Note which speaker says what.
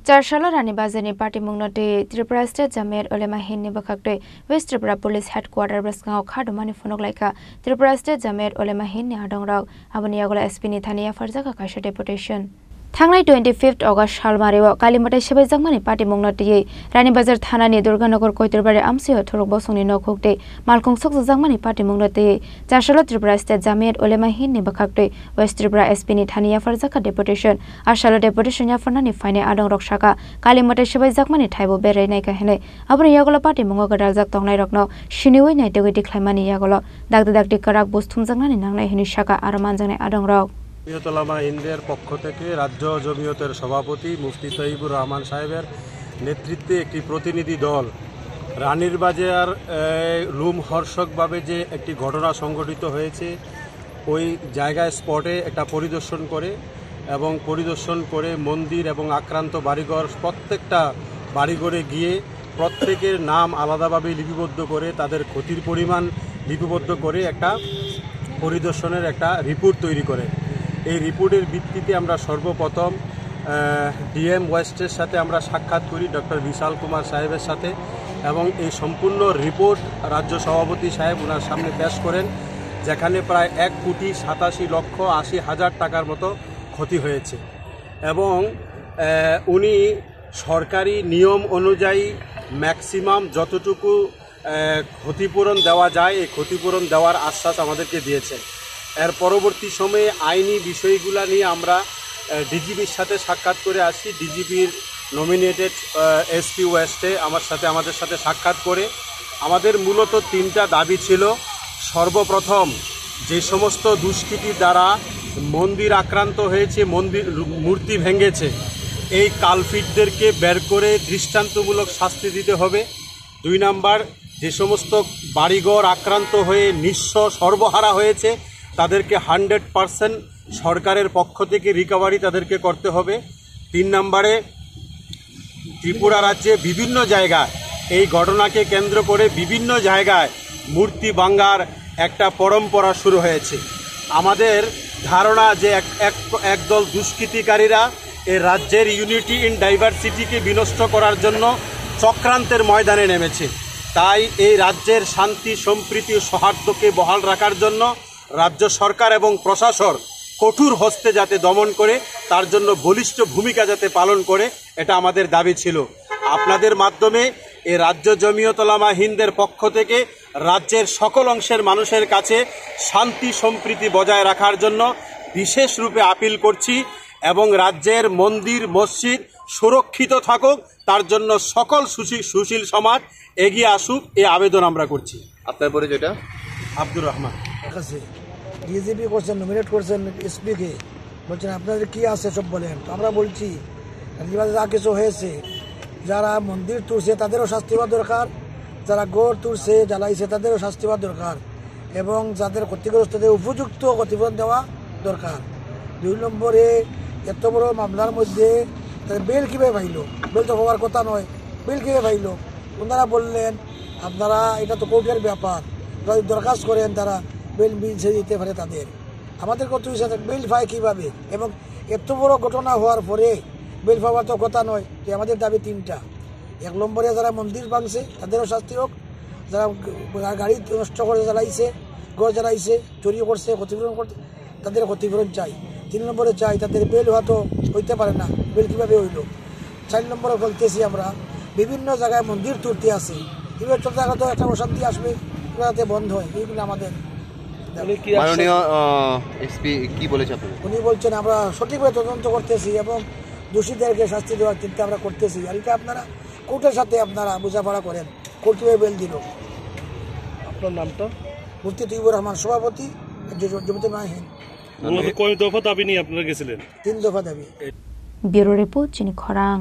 Speaker 1: চারশালা রানীবাজারनि पार्टी मुंगनटे त्रिपुरा स्टेट जमियत उलेमा हिन्दनि बखाकटे वेस्ट त्रिपुरा पुलिस हेडक्वार्टर बसगांव खादुमानि फनकलाइका त्रिपुरा स्टेट जमियत उलेमा हिन्दनि आदंराव आबनि आगला एसपी नि थानिया फरजाका काशा डेपुटेशन थांनाय 25 अगस्त सालमारियाव कालीमtai सेबायजाकमानि पार्टी मुंगनटे रानीबाजार थानानि दुर्गानगर कोइतरबारि आमसिह थरक बसंनि नखुकटे मालकुं सकजाकमानि पार्टी मुंगनटे चारशला त्रिपुरा स्टेट जमियत उलेमा हिन्दनि बखाकटे वेस्ट त्रिपुरा एसपी नि थानिया फरजाका डेपुटेशन आशाला डेपुटेशन या फरनानि फाइने आदं रक्षाका कालीमtai सेबायजाकमानि थाइबो बेरायनाय काहेने आबनि यागला पार्टी मुंगो गदालजाक तंगनाय रकनो शिनिवै नाइतेगै दिख्लायमानि यागला दागदे दागदे कराक बुस्थुमजाकनानि नांनाय हिनि शाका आरो मानजानाय आदं रक
Speaker 2: জমিয়ত উলামা হিন্দের পক্ষ থেকে রাজ্য জমিয়তের সভাপতি মুফতি তৈয়বুর রহমান সাহেবের নেতৃত্বে একটি প্রতিনিধি দল রানীর বাজার রোমহর্ষকভাবে যে একটি ঘটনা সংঘটিত হয়েছে ওই জায়গায় স্পটে একটা পরিদর্শন করে মন্দির এবং আক্রান্ত বাড়িঘর প্রত্যেকটা বাড়িঘরে গিয়ে প্রত্যেকের নাম আলাদাভাবে লিপিবদ্ধ করে তাদের ক্ষতির পরিমাণ লিপিবদ্ধ করে একটা পরিদর্শনের একটা রিপোর্ট তৈরি করে। এই রিপোর্টের ভিত্তিতে আমরা সর্বপ্রথম ডিএম ওয়েস্টের সাথে আমরা সাক্ষাৎ করি ডক্টর বিশাল কুমার সাহেবের সাথে এবং এই সম্পূর্ণ রিপোর্ট রাজ্য সভাপতি সাহেব ওনার সামনে পেশ করেন, যেখানে প্রায় 1,87,80,000 টাকার মতো ক্ষতি হয়েছে এবং উনি সরকারি নিয়ম অনুযায়ী ম্যাক্সিমাম যতটুকু ক্ষতিপূরণ দেওয়া যায় এই ক্ষতিপূরণ দেওয়ার আশ্বাস আমাদেরকে দিয়েছেন। এর পরবর্তী সময়ে আইনি বিষয়গুলো নিয়ে আমরা ডিজিপির সাথে সাক্ষাৎ করে আসি। ডিজিপির নমিনেটেড এসপি ওয়েস্টে আমাদের সাথে সাক্ষাৎ করে আমাদের মূলত 3টা দাবি ছিল। সর্বপ্রথম যে সমস্ত দুষ্কৃতির দ্বারা মন্দির আক্রান্ত হয়েছে, মূর্তি ভেঙেছে, এই কালফিটদেরকে বের করে দৃষ্টান্তমূলক শাস্তি দিতে হবে। 2 নাম্বার, যে সমস্ত বাড়িঘর আক্রান্ত হয়ে নিঃস্ব সর্বহারা হয়েছে তাদেরকে 100% সরকারের পক্ষ থেকে রিকভারি তাদেরকে করতে হবে। 3 নম্বরে, ত্রিপুরা রাজ্যে বিভিন্ন জায়গায় এই ঘটনাকে কেন্দ্র করে বিভিন্ন জায়গায় মূর্তি ভাঙার একটা পরম্পরা শুরু হয়েছে। আমাদের ধারণা যে একদল দুষ্কৃতিকারীরা এই রাজ্যের ইউনিটি ইন ডাইভার্সিটিকে বিনষ্ট করার জন্য চক্রান্তের ময়দানে নেমেছে। তাই এই রাজ্যের শান্তি সম্প্রীতি ও সৌহার্দ্যকে বহাল রাখার জন্য রাজ্য সরকার এবং প্রশাসন কঠোর হস্তে যাতে দমন করে তার জন্য বলিষ্ঠ ভূমিকা যাতে পালন করে, এটা আমাদের দাবি ছিল। আপনাদের মাধ্যমে এই রাজ্য জমিয়ত উলামা হিন্দের পক্ষ থেকে রাজ্যের সকল অংশের মানুষের কাছে শান্তি সম্প্রীতি বজায় রাখার জন্য বিশেষ রূপে আপিল করছি এবং রাজ্যের মন্দির মসজিদ সুরক্ষিত থাকুক তার জন্য সকল সুশীল সমাজ এগিয়ে আসুক এই আবেদন আমরা করছি।
Speaker 3: আপনার পরিচয়টা?
Speaker 2: আব্দুর রহমান।
Speaker 4: ডিজিপি করছেন, নমিনেট করছেন এসপিকে, বলছেন আপনাদের কি আছে সব বলেন। তো আমরা বলছি যা কিছু হয়েছে, যারা মন্দির তুলছে তাদেরও শাস্তি হওয়া দরকার, যারা গড় তুলছে জ্বালাইছে তাদেরও শাস্তি হওয়া দরকার এবং যাদের ক্ষতিগ্রস্তদের উপযুক্ত ক্ষতিপূরণ দেওয়া দরকার। 2 নম্বরে, এত বড় মামলার মধ্যে তাদের বেল কীভাবে পাইল? বেল তো হওয়ার কথা নয়, বেল কীভাবে পাইল? ওনারা বললেন আপনারা এটা তো কোর্টের ব্যাপার, যদি দরখাস্ত করেন তারা বেল মিলছে দিতে পারে তাদের। আমাদের কত বেল পায় কীভাবে? এবং এত বড় ঘটনা হওয়ার পরে বেল পাওয়ার তো কথা নয়। যে আমাদের দাবি 3টা। 1 নম্বরে, যারা মন্দির ভাঙছে তাদেরও শাস্তি হোক, যারা গাড়ি নষ্ট করে জ্বালাইছে, ঘর জ্বালাইছে, চুরি করছে, ক্ষতিপূরণ করছে তাদের ক্ষতিপূরণ চাই। 3 নম্বরে চাই তাদের বেল হয়তো হইতে পারে না, বেল কীভাবে হইল। 4 নম্বরে বলতেছি আমরা বিভিন্ন জায়গায় মন্দির তুলতে আসে, এবার চলতে থাকা তো একটা অশান্তি আসবে, যাতে বন্ধ হয়। এইগুলো আমাদের
Speaker 3: মাননীয় এসপি কি বলেছে আপনাদের?
Speaker 4: উনি বলছেন আমরা সঠিকভাবে তদন্ত করতেছি এবং দোষীদেরকে শাস্তি দেওয়ার চিন্তা আমরা করতেছি। আর এটা আপনারা কোর্টের সাথে আপনারা বোঝাপড়া করেন, কোর্ট কিভাবে বেল দিল।
Speaker 2: আপনার নামটা?
Speaker 4: মুফতি তৈয়বুর রহমান, সভাপতি জমিয়ত উলামা হিন্দ।
Speaker 2: কয় দফা দাবি নিয়ে আপনারা গেছিলেন?
Speaker 4: 3 দফা দাবি।
Speaker 1: ব্যুরো রিপোর্ট, চিনি খরাং।